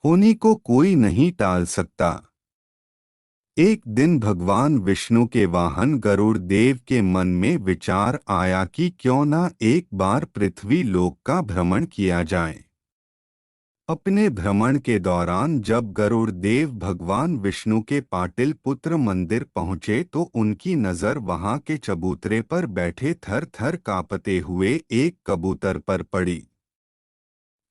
होने को कोई नहीं टाल सकता। एक दिन भगवान विष्णु के वाहन गरुड़ देव के मन में विचार आया कि क्यों न एक बार पृथ्वी लोक का भ्रमण किया जाए। अपने भ्रमण के दौरान जब गरुड़ देव भगवान विष्णु के पाटिल पुत्र मंदिर पहुंचे तो उनकी नजर वहां के चबूतरे पर बैठे थर थर कांपते हुए एक कबूतर पर पड़ी।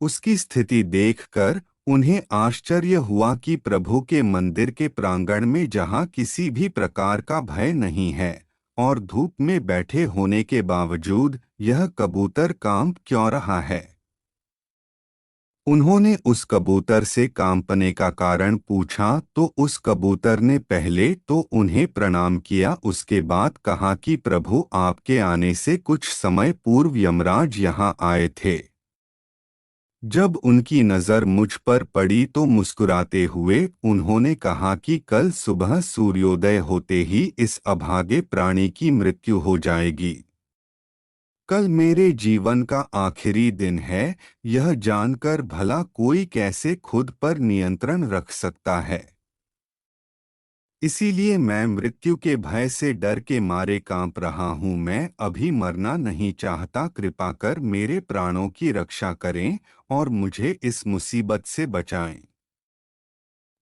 उसकी स्थिति देखकर उन्हें आश्चर्य हुआ कि प्रभु के मंदिर के प्रांगण में जहां किसी भी प्रकार का भय नहीं है और धूप में बैठे होने के बावजूद यह कबूतर कांप क्यों रहा है। उन्होंने उस कबूतर से कांपने का कारण पूछा तो उस कबूतर ने पहले तो उन्हें प्रणाम किया, उसके बाद कहा कि प्रभु आपके आने से कुछ समय पूर्व यमराज यहाँ आए थे। जब उनकी नज़र मुझ पर पड़ी तो मुस्कुराते हुए उन्होंने कहा कि कल सुबह सूर्योदय होते ही इस अभागे प्राणी की मृत्यु हो जाएगी। कल मेरे जीवन का आखिरी दिन है, यह जानकर भला कोई कैसे खुद पर नियंत्रण रख सकता है। इसीलिए मैं मृत्यु के भय से डर के मारे कांप रहा हूँ। मैं अभी मरना नहीं चाहता, कृपा कर मेरे प्राणों की रक्षा करें और मुझे इस मुसीबत से बचाएं।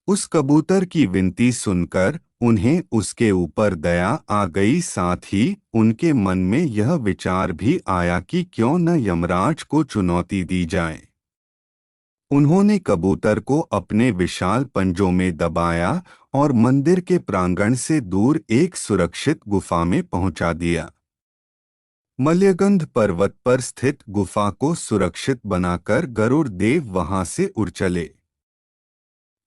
उस कबूतर की विनती सुनकर उन्हें उसके ऊपर दया आ गई, साथ ही उनके मन में यह विचार भी आया कि क्यों न यमराज को चुनौती दी जाए। उन्होंने कबूतर को अपने विशाल पंजों में दबाया और मंदिर के प्रांगण से दूर एक सुरक्षित गुफा में पहुंचा दिया। मल्यगंध पर्वत पर स्थित गुफा को सुरक्षित बनाकर गरुड़ देव वहां से उड़ चले।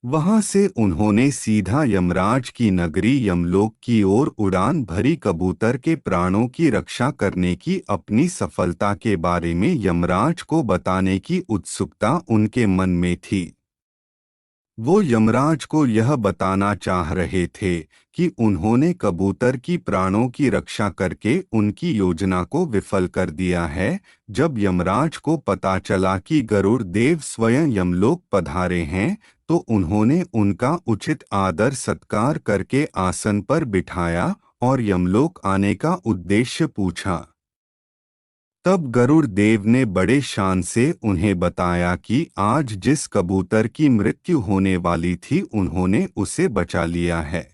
वहां से उन्होंने सीधा यमराज की नगरी यमलोक की ओर उड़ान भरी। कबूतर के प्राणों की रक्षा करने की अपनी सफलता के बारे में यमराज को बताने की उत्सुकता उनके मन में थी। वो यमराज को यह बताना चाह रहे थे कि उन्होंने कबूतर की प्राणों की रक्षा करके उनकी योजना को विफल कर दिया है। जब यमराज को पता चला कि गरुड़ देव स्वयं यमलोक पधारे हैं तो उन्होंने उनका उचित आदर सत्कार करके आसन पर बिठाया और यमलोक आने का उद्देश्य पूछा। तब गरुड़ देव ने बड़े शान से उन्हें बताया कि आज जिस कबूतर की मृत्यु होने वाली थी उन्होंने उसे बचा लिया है।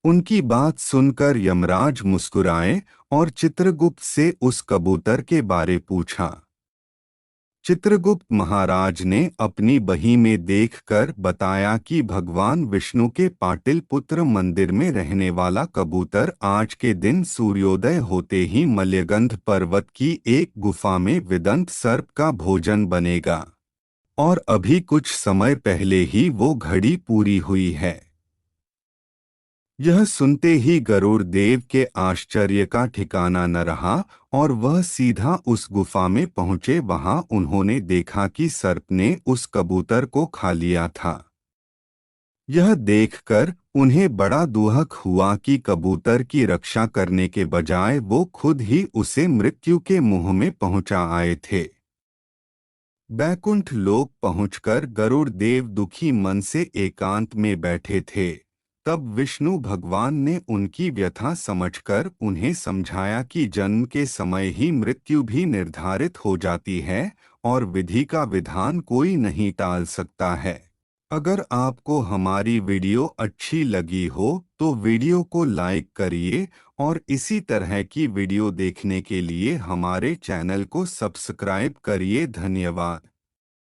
उनकी बात सुनकर यमराज मुस्कुराए और चित्रगुप्त से उस कबूतर के बारे पूछा। चित्रगुप्त महाराज ने अपनी बही में देखकर बताया कि भगवान विष्णु के पाटिल पुत्र मंदिर में रहने वाला कबूतर आज के दिन सूर्योदय होते ही मल्यगंध पर्वत की एक गुफा में विदंत सर्प का भोजन बनेगा और अभी कुछ समय पहले ही वो घड़ी पूरी हुई है। यह सुनते ही गरुड़ देव के आश्चर्य का ठिकाना न रहा और वह सीधा उस गुफा में पहुंचे। वहां उन्होंने देखा कि सर्प ने उस कबूतर को खा लिया था। यह देखकर उन्हें बड़ा दुहक हुआ कि कबूतर की रक्षा करने के बजाय वो खुद ही उसे मृत्यु के मुंह में पहुंचा आए थे। बैकुंठ लोक पहुंचकर गरुड़ देव दुखी मन से एकांत में बैठे थे। तब विष्णु भगवान ने उनकी व्यथा समझकर उन्हें समझाया कि जन्म के समय ही मृत्यु भी निर्धारित हो जाती है और विधि का विधान कोई नहीं टाल सकता है। अगर आपको हमारी वीडियो अच्छी लगी हो तो वीडियो को लाइक करिए और इसी तरह की वीडियो देखने के लिए हमारे चैनल को सब्सक्राइब करिए। धन्यवाद।